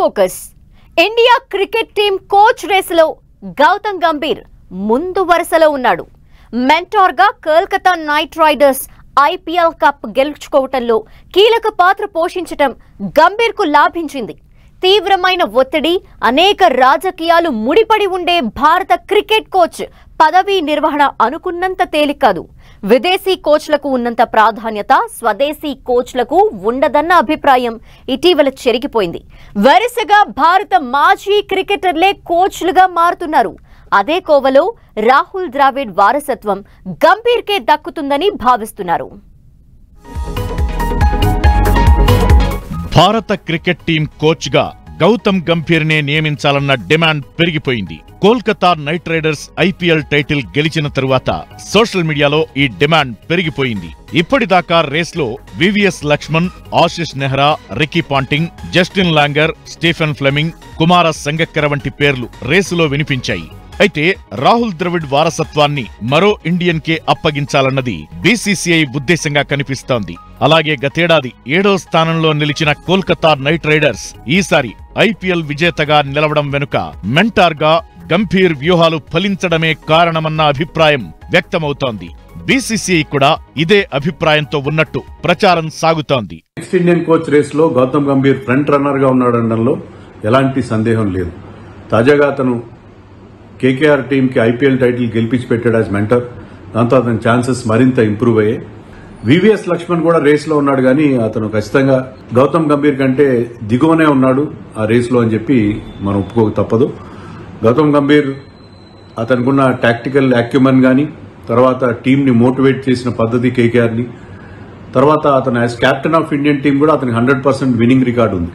Focus India cricket team coach రేసులో గౌతమ్ గంభీర్ ముందు వరుసలో ఉన్నాడు. మెంటార్ గా Kolkata Knight Riders IPL cup గెలుచుకోవటంలో కీలక పాత్ర పోషించటం గంభీర్ కు లాభించింది. తీవ్రమైన ఒత్తిడి, అనేక రాజకీయాలు ముడిపడి ఉండే భారత క్రికెట్ కోచ్ పదవీ నిర్వహణ అనుకున్నంత తేలిక కాదు. విదేశీ కోచ్లకు ఉన్నంత ప్రాధాన్యత స్వదేశీ కోచ్లకు ఉండదన్న అభిప్రాయం ఇటీవల చెరిగిపోయింది. వరుసగా భారత మాజీ క్రికెటర్లే కోచ్లుగా మారుతున్నారు. అదే కోవలో రాహుల్ ద్రావిడ్ వారసత్వం గంభీర్కే దక్కుతుందని భావిస్తున్నారు. భారత క్రికెట్ టీం కోచ్ గా గౌతమ్ గంభీర్ నే నియమించాలన్న డిమాండ్ పెరిగిపోయింది. Kolkata Knight Riders IPL title గెలిచిన తరువాత సోషల్ మీడియాలో ఈ డిమాండ్ పెరిగిపోయింది. ఇప్పటిదాకా రేస్లో VVS Laxman, Ashish Nehra, Ricky Ponting, Justin Langer, Stephen Fleming, Kumar Sangakkara వంటి పేర్లు రేసులో వినిపించాయి. అయితే రాహుల్ ద్రవిడ్ వారసత్వాన్ని మరో ఇండియన్ కే అప్పగించాలన్నది బీసీసీఐ ఉద్దేశంగా కనిపిస్తోంది. అలాగే గతేడాది 7వ స్థానంలో నిలిచిన కోల్కతా నైట్ రైడర్స్ ఈసారి ఐపీఎల్ విజేతగా నిలవడం వెనుక మెంటార్ గా గంభీర్ వ్యూహాలు ఫలించడమే కారణమన్న అభిప్రాయం వ్యక్తమవుతోంది. బీసీసీఐ కూడా ఇదే అభిప్రాయంతో ఉన్నట్టు ప్రచారం సాగుతోంది. నెక్స్ట్ ఇండియన్ కోచ్ రేస్ లో గౌతమ్ గంభీర్ ఫ్రంట్ రన్నర్ గా ఉన్నాడనడంలో ఎలాంటి సందేహం లేదు. తాజాగా అతను కేకేఆర్ టీమ్ కి ఐపీఎల్ టైటిల్ గెలిపించి పెట్టాడు యాజ్ మెంటర్. దాంతో అతని ఛాన్సెస్ మరింత ఇంప్రూవ్ అయ్యాయి. వివిఎస్ లక్ష్మణ్ కూడా రేస్ లో ఉన్నాడు, కానీ అతను ఖచ్చితంగా గౌతమ్ గంభీర్ కంటే దిగువనే ఉన్నాడు ఆ రేస్ లో అని చెప్పి మనం ఒప్పుకోక తప్పదు. గౌతమ్ గంభీర్ అతనుకున్న టాక్టికల్ యాక్యుమన్ గానీ, తర్వాత టీమ్ ని మోటివేట్ చేసిన పద్ధతి కేకేఆర్ ని, తర్వాత అతను as captain of Indian team కూడా అతనికి 100% విన్నింగ్ రికార్డు ఉంది.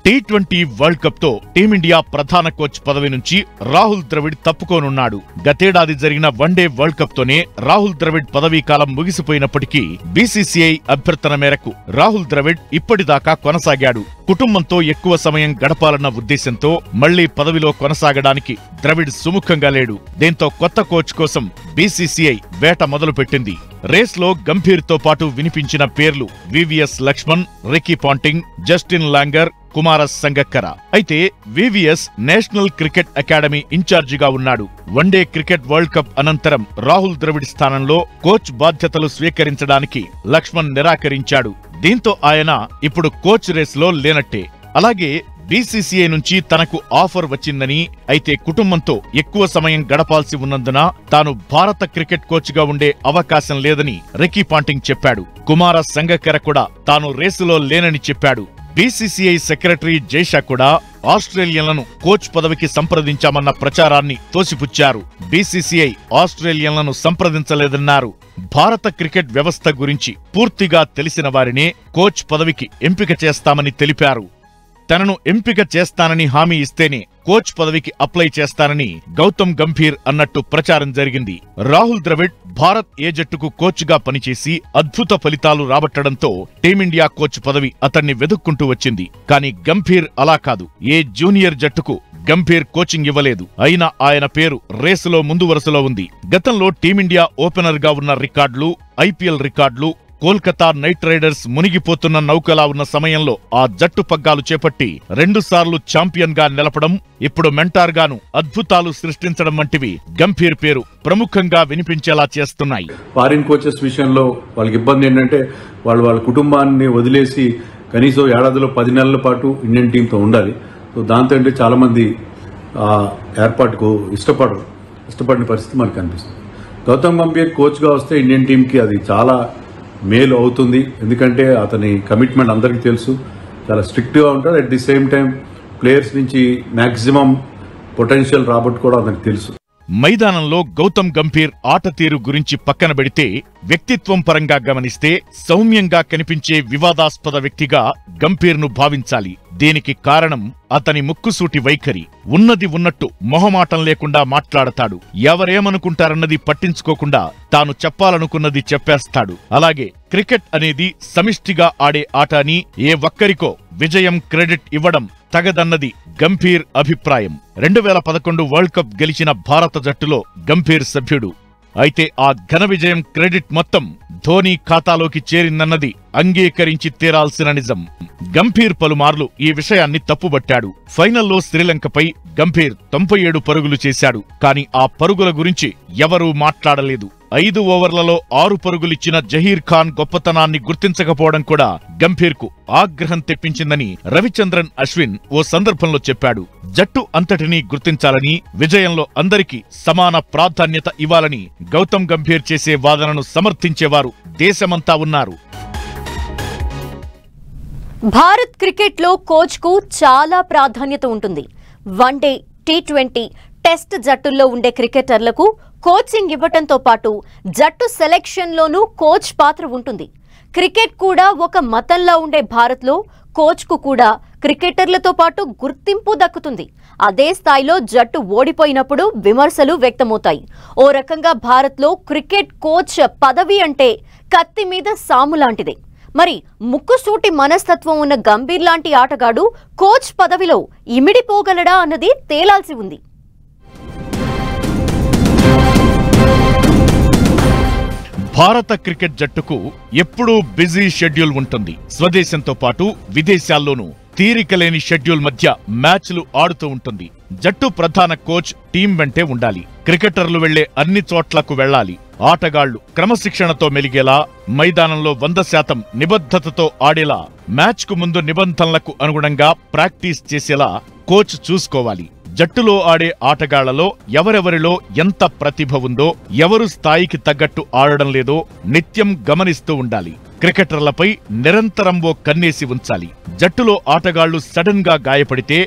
టీ20 వరల్డ్ కప్ తో టీమిండియా ప్రధాన కోచ్ పదవి నుంచి రాహుల్ ద్రవిడ్ తప్పుకోనున్నాడు. గతేడాది జరిగిన వన్డే వరల్డ్ కప్ తోనే రాహుల్ ద్రవిడ్ పదవీ కాలం ముగిసిపోయినప్పటికీ బీసీసీఐ అభ్యర్థన మేరకు రాహుల్ ద్రవిడ్ ఇప్పటిదాకా కొనసాగాడు. కుటుంబంతో ఎక్కువ సమయం గడపాలన్న ఉద్దేశంతో మళ్లీ పదవిలో కొనసాగడానికి ద్రవిడ్ సుముఖంగా లేడు. దీంతో కొత్త కోచ్ కోసం బీసీసీఐ వేట మొదలుపెట్టింది. రేస్లో గంభీర్ తో పాటు వినిపించిన పేర్లు VVS Laxman, Ricky Ponting, Justin Langer, Kumar Sangakkara. అయితే వివిఎస్ నేషనల్ క్రికెట్ అకాడమీ ఇన్ఛార్జిగా ఉన్నాడు. వన్డే క్రికెట్ వరల్డ్ కప్ అనంతరం రాహుల్ ద్రవిడ్ స్థానంలో కోచ్ బాధ్యతలు స్వీకరించడానికి లక్ష్మణ్ నిరాకరించాడు. దీంతో ఆయన ఇప్పుడు కోచ్ రేస్లో లేనట్టే. అలాగే బీసీసీఐ నుంచి తనకు ఆఫర్ వచ్చిందని, అయితే కుటుంబంతో ఎక్కువ సమయం గడపాల్సి ఉన్నందున తాను భారత క్రికెట్ కోచ్ గా ఉండే అవకాశం లేదని రికీ పాంటింగ్ చెప్పాడు. కుమార సంగక్కర కూడా తాను రేసులో లేనని చెప్పాడు. బీసీసీఐ సెక్రటరీ జైషా కూడా ఆస్ట్రేలియన్లను కోచ్ పదవికి సంప్రదించామన్న ప్రచారాన్ని తోసిపుచ్చారు. బీసీసీఐ ఆస్ట్రేలియన్లను సంప్రదించలేదన్నారు. భారత క్రికెట్ వ్యవస్థ గురించి పూర్తిగా తెలిసిన వారినే కోచ్ పదవికి ఎంపిక చేస్తామని తెలిపారు. తనను ఎంపిక చేస్తానని హామీ ఇస్తేనే కోచ్ పదవికి అప్లై చేస్తానని గౌతమ్ గంభీర్ అన్నట్టు ప్రచారం జరిగింది. రాహుల్ ద్రవిడ్ భారత్ ఏ జట్టుకు కోచ్ గా పనిచేసి అద్భుత ఫలితాలు రాబట్టడంతో టీమిండియా కోచ్ పదవి అతన్ని వెతుక్కుంటూ వచ్చింది. కానీ గంభీర్ అలా కాదు. ఏ జూనియర్ జట్టుకు గంభీర్ కోచింగ్ ఇవ్వలేదు. అయినా ఆయన పేరు రేసులో ముందు వరుసలో ఉంది. గతంలో టీమిండియా ఓపెనర్ గా ఉన్న రికార్డులు, ఐపీఎల్ రికార్డులు, కోల్కతా నైట్ రైడర్స్ మునిగిపోతున్న నౌకలా ఉన్న సమయంలో ఆ జట్టు పగ్గాలు చేపట్టి 2 సార్లు ఛాంపియన్ గా నిలపడం, ఇప్పుడు మెంటార్ గాను అద్భుతాలు సృష్టించడం వంటివి గంభీర్ పేరు ప్రముఖంగా వినిపించేలా చేస్తున్నాయి. ఫారిన్ కోచెస్ విషయంలో వాళ్ళకి ఇబ్బంది ఏంటంటే వాళ్ళ కుటుంబాన్ని వదిలేసి కనీసం ఏడాదిలో 10 నెలల పాటు ఇండియన్ టీంతో ఉండాలి. సో దాంతో అంటే చాలా మంది ఏర్పాటుకు ఇష్టపడిన పరిస్థితి మనకు కనిపిస్తుంది. గౌతమ్ గంభీర్ కోచ్ గా వస్తే ఇండియన్ టీంకి అది చాలా మేలు అవుతుంది. ఎందుకంటే అతని కమిట్మెంట్ అందరికీ తెలుసు, చాలా స్ట్రిక్ట్ గా ఉంటాడు. At the same time players నుంచి మాక్సిమం పొటెన్షియల్ రాబట్టుకోవడం అతనికి తెలుసు. మైదానంలో గౌతమ్ గంభీర్ ఆట తీరు గురించి పక్కన పెడితే వ్యక్తిత్వం పరంగా గమనిస్తే సౌమ్యంగా కనిపించే వివాదాస్పద వ్యక్తిగా గంభీర్ను భావించాలి. దీనికి కారణం అతని ముక్కుసూటి వైఖరి. ఉన్నది ఉన్నట్టు మొహమాటం లేకుండా మాట్లాడతాడు. ఎవరేమనుకుంటారన్నది పట్టించుకోకుండా తాను చెప్పాలనుకున్నది చెప్పేస్తాడు. అలాగే క్రికెట్ అనేది సమిష్టిగా ఆడే ఆట అని, ఏ ఒక్కరికో విజయం క్రెడిట్ ఇవ్వడం తగదన్నది గంభీర్ అభిప్రాయం. 2011 వరల్డ్ కప్ గెలిచిన భారత జట్టులో గంభీర్ సభ్యుడు. అయితే ఆ ఘన విజయం క్రెడిట్ మొత్తం ధోనీ ఖాతాలోకి చేరిందన్నది అంగీకరించి తీరాల్సిన నిజం. గంభీర్ పలుమార్లు ఈ విషయాన్ని తప్పుబట్టాడు. ఫైనల్లో శ్రీలంకపై గంభీర్ 97 పరుగులు చేశాడు. కానీ ఆ పరుగుల గురించి ఎవరూ మాట్లాడలేదు. 5 ఓవర్లలో 6 పరుగులిచ్చిన జహీర్ ఖాన్ గొప్పతనాన్ని గుర్తించకపోవడం కూడా గంభీర్కు ఆగ్రహం తెప్పించిందని రవిచంద్రన్ అశ్విన్ ఓ సందర్భంలో చెప్పాడు. జట్టు అంతటినీ గుర్తించాలని, విజయంలో అందరికీ సమాన ప్రాధాన్యత ఇవ్వాలని గౌతమ్ గంభీర్ చేసే వాదనను సమర్థించేవారు దేశమంతా ఉన్నారు. భారత్ క్రికెట్లో కోచ్కు చాలా ప్రాధాన్యత ఉంటుంది. వన్డే, టీ20, టెస్ట్ జట్టుల్లో ఉండే క్రికెటర్లకు కోచింగ్ ఇవ్వటంతో పాటు జట్టు సెలెక్షన్లోనూ కోచ్ పాత్ర ఉంటుంది. క్రికెట్ కూడా ఒక మతంలా ఉండే భారత్లో కోచ్కు కూడా క్రికెటర్లతో పాటు గుర్తింపు దక్కుతుంది. అదే స్థాయిలో జట్టు ఓడిపోయినప్పుడు విమర్శలు వ్యక్తమవుతాయి. ఓ రకంగా భారత్లో క్రికెట్ కోచ్ పదవి అంటే కత్తి మీద సాము లాంటిదే. మరి ముక్కుసూటి మనస్తత్వం ఉన్న గంభీర్ లాంటి ఆటగాడు కోచ్ పదవిలో ఇమిడిపోగలడా అన్నది తేలాల్సి ఉంది. భారత క్రికెట్ జట్టుకు ఎప్పుడూ బిజీ షెడ్యూల్ ఉంటుంది. స్వదేశంతో పాటు విదేశాల్లోనూ తీరికలేని షెడ్యూల్ మధ్య మ్యాచ్లు ఆడుతూ ఉంటుంది. జట్టు ప్రధాన కోచ్ టీం వెంటే ఉండాలి. క్రికెటర్లు వెళ్లే అన్ని చోట్లకు వెళ్లాలి. ఆటగాళ్లు క్రమశిక్షణతో మెలిగేలా, మైదానంలో 100% నిబద్ధతతో ఆడేలా, మ్యాచ్కు ముందు నిబంధనలకు అనుగుణంగా ప్రాక్టీస్ చేసేలా కోచ్ చూసుకోవాలి. జట్టులో ఆడే ఆటగాళ్లలో ఎవరెవరిలో ఎంత ప్రతిభ ఉందో, ఎవరు స్థాయికి తగ్గట్టు ఆడడం లేదో నిత్యం గమనిస్తూ ఉండాలి. క్రికెటర్లపై నిరంతరం ఓ కన్నేసి ఉంచాలి. జట్టులో ఆటగాళ్లు సడన్ గా గాయపడితే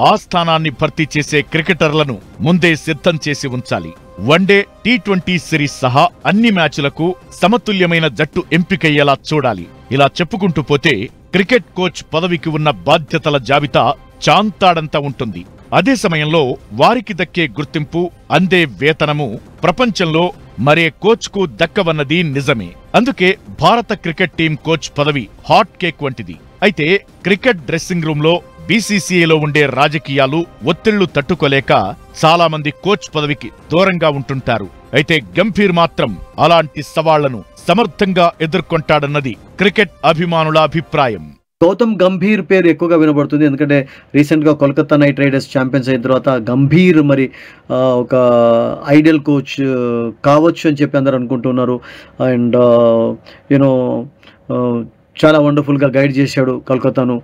ఆ స్థానాన్ని భర్తీ చేసే క్రికెటర్లను ముందే సిద్ధం చేసి ఉంచాలి. వన్డే, టీ20 సిరీస్ సహా అన్ని మ్యాచ్లకు సమతుల్యమైన జట్టు ఎంపికయ్యేలా చూడాలి. ఇలా చెప్పుకుంటూ పోతే క్రికెట్ కోచ్ పదవికి ఉన్న బాధ్యతల జాబితా చాంతాడంత ఉంటుంది. అదే సమయంలో వారికి దక్కే గుర్తింపు, అందే వేతనము ప్రపంచంలో మరే కోచ్కు దక్కవన్నది నిజమే. అందుకే భారత క్రికెట్ టీం కోచ్ పదవి హాట్ కేక్ వంటిది. అయితే క్రికెట్ డ్రెస్సింగ్ రూంలో బీసీసీఐలో ఉండే రాజకీయాలు, ఒత్తిళ్లు తట్టుకోలేక చాలా మంది కోచ్ పదవికి దూరంగా ఉంటుంటారు. అయితే గంభీర్ మాత్రం అలాంటి సవాళ్లను సమర్థంగా ఎదుర్కొంటాడన్నది క్రికెట్ అభిమానుల అభిప్రాయం. గౌతమ్ గంభీర్ పేరు ఎక్కువగా వినబడుతుంది. ఎందుకంటే రీసెంట్గా కోల్కతా నైట్ రైడర్స్ ఛాంపియన్స్ అయిన తర్వాత గంభీర్ మరి ఒక ఐడియల్ కోచ్ కావచ్చు అని చెప్పి అందరూ అనుకుంటున్నారు. అండ్ యూనో చాలా వండర్ఫుల్గా గైడ్ చేశాడు కోల్కతాను.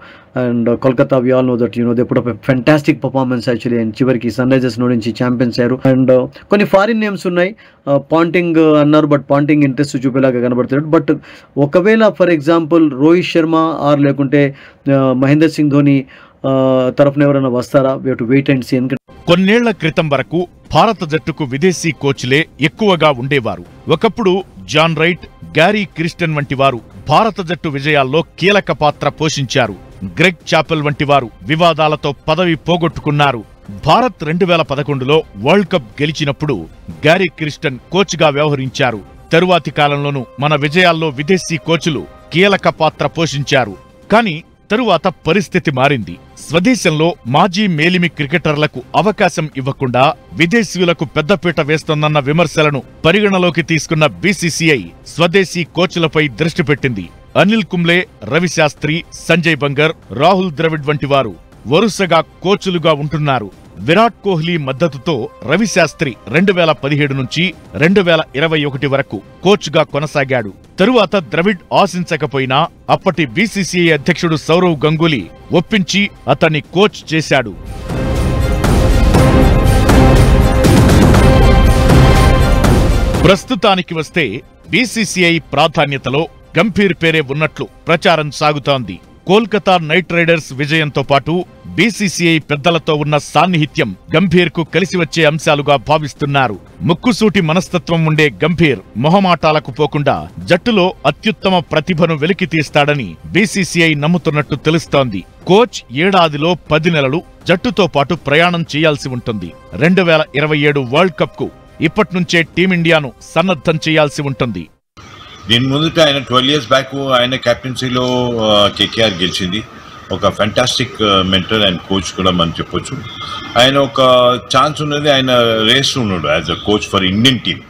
And Kolkata we all know that they put up fantastic performance actually. And చివరికి సన్ రైజర్స్ నుంచి ఛాంపియన్స్ అయ్యారు. అండ్ కొన్ని ఫారిన్ నేమ్స్ ఉన్నాయి. పాంటింగ్ అన్నారు, బట్ పాంటింగ్ ఇంట్రెస్ట్ చూపేలాగా కనబడుతున్నాడు. బట్ ఒకవేళ for example Rohit Sharma or లేకుంటే మహేందర్ సింగ్ ధోని తరఫున ఎవరైనా వస్తారా? We have to wait and see. కొన్నేళ్ల క్రితం వరకు భారత జట్టుకు విదేశీ కోచ్లే ఎక్కువగా ఉండేవారు. ఒకప్పుడు జాన్ రైట్, గ్యారీ క్రిస్టన్ వంటి వారు భారత జట్టు విజయాల్లో కీలక పాత్ర పోషించారు. గ్రెగ్ చాపెల్ వంటి వారు వివాదాలతో పదవి పోగొట్టుకున్నారు. భారత్ 2011లో వరల్డ్ కప్ గెలిచినప్పుడు గ్యారీ క్రిస్టన్ కోచ్గా వ్యవహరించారు. తరువాతి కాలంలోనూ మన విజయాల్లో విదేశీ కోచ్లు కీలక పాత్ర పోషించారు. కానీ తరువాత పరిస్థితి మారింది. స్వదేశంలో మాజీ మేలిమి క్రికెటర్లకు అవకాశం ఇవ్వకుండా విదేశీయులకు పెద్దపీట వేస్తోందన్న విమర్శలను పరిగణలోకి తీసుకున్న బీసీసీఐ స్వదేశీ కోచ్లపై దృష్టి పెట్టింది. అనిల్ కుంబ్లే, రవిశాస్త్రి, సంజయ్ బంగర్, రాహుల్ ద్రవిడ్ వంటి వారు వరుసగా కోచ్లుగా ఉంటున్నారు. విరాట్ కోహ్లీ మద్దతుతో రవిశాస్త్రి 2017 నుంచి 2021 వరకు కోచ్గా కొనసాగాడు. తరువాత ద్రవిడ్ ఆశించకపోయినా అప్పటి బీసీసీఐ అధ్యక్షుడు సౌరవ్ గంగూలీ ఒప్పించి అతన్ని కోచ్ చేశాడు. ప్రస్తుతానికి వస్తే బీసీసీఐ ప్రాధాన్యతలో గంభీర్ పేరే ఉన్నట్లు ప్రచారం సాగుతోంది. కోల్కతా నైట్ రైడర్స్ విజయంతో పాటు బీసీసీఐ పెద్దలతో ఉన్న సాన్నిహిత్యం గంభీర్కు కలిసి వచ్చే అంశాలుగా భావిస్తున్నారు. ముక్కుసూటి మనస్తత్వం ఉండే గంభీర్ మొహమాటాలకు పోకుండా జట్టులో అత్యుత్తమ ప్రతిభను వెలికితీస్తాడని బీసీసీఐ నమ్ముతున్నట్టు తెలుస్తోంది. కోచ్ ఏడాదిలో 10 నెలలు జట్టుతో పాటు ప్రయాణం చేయాల్సి ఉంటుంది. 2027 వరల్డ్ కప్ కు ఇప్పట్నుంచే టీమిండియాను సన్నద్ధం చేయాల్సి ఉంటుంది. దీని ముందుట ఆయన 12 years బ్యాక్ ఆయన కెప్టెన్సీలో కేకేఆర్ గెలిచింది. ఒక ఫ్యాంటాస్టిక్ మెంటర్ అండ్ కోచ్ కూడా మనం చెప్పొచ్చు. ఆయన ఒక ఛాన్స్ ఉన్నది, ఆయన రేస్ ఉన్నాడు as a coach for Indian team.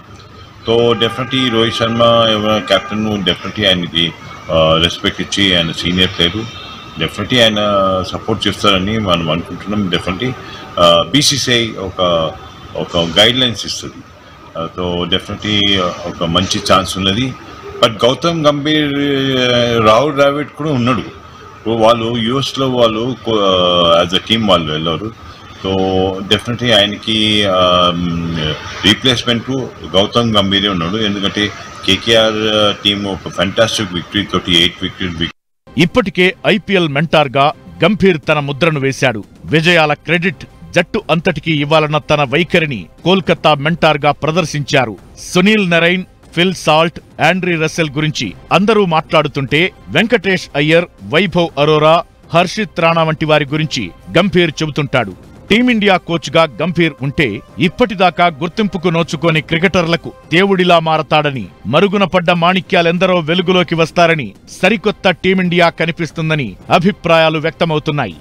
So definitely Rohit Sharma captain definitely ఆయనకి రెస్పెక్ట్ ఇచ్చి ఆయన సీనియర్ ప్లేయరు, డెఫినెట్లీ ఆయన సపోర్ట్ చేస్తారని మనం అనుకుంటున్నాం. డెఫినెట్లీ బీసీసీఐ ఒక గైడ్ లైన్స్ ఇస్తుంది. సో డెఫినెట్లీ ఒక మంచి ఛాన్స్ ఉన్నది. బట్ గౌతమ్ గంభీర్, రాహుల్ ద్రావిడ్ కూడా ఉన్నాడు. వాళ్ళు యూఎస్లో వాళ్ళు యాజ్ అ టీమ్ వాళ్ళు వెళ్ళారు. సో డెఫినెట్లీ ఆయనకి రీప్లేస్మెంట్ గౌతమ్ గంభీరే ఉన్నాడు. ఎందుకంటే కేకేఆర్ టీమ్ ఒక ఫ్యాంటాస్టిక్ విక్టరీ తోటి 8 వికెట్. ఇప్పటికే ఐపీఎల్ మెంటార్గా గంభీర్ తన ముద్రను వేశాడు. విజయాల క్రెడిట్ జట్టు అంతటికీ ఇవ్వాలన్న తన వైఖరిని కోల్కతా మెంటార్గా ప్రదర్శించారు. Sunil Narine, Phil Salt, Andrei Russell గురించి అందరూ మాట్లాడుతుంటే వెంకటేష్ అయ్యర్, వైభవ్ అరోరా, హర్షిత్ రాణా వంటి వారి గురించి గంభీర్ చెబుతుంటాడు. టీమిండియా కోచ్గా గంభీర్ ఉంటే ఇప్పటిదాకా గుర్తింపుకు నోచుకోని క్రికెటర్లకు దేవుడిలా మారతాడని, మరుగున పడ్డ మాణిక్యాలెందరో వెలుగులోకి వస్తారని, సరికొత్త టీమిండియా కనిపిస్తుందని అభిప్రాయాలు వ్యక్తమవుతున్నాయి.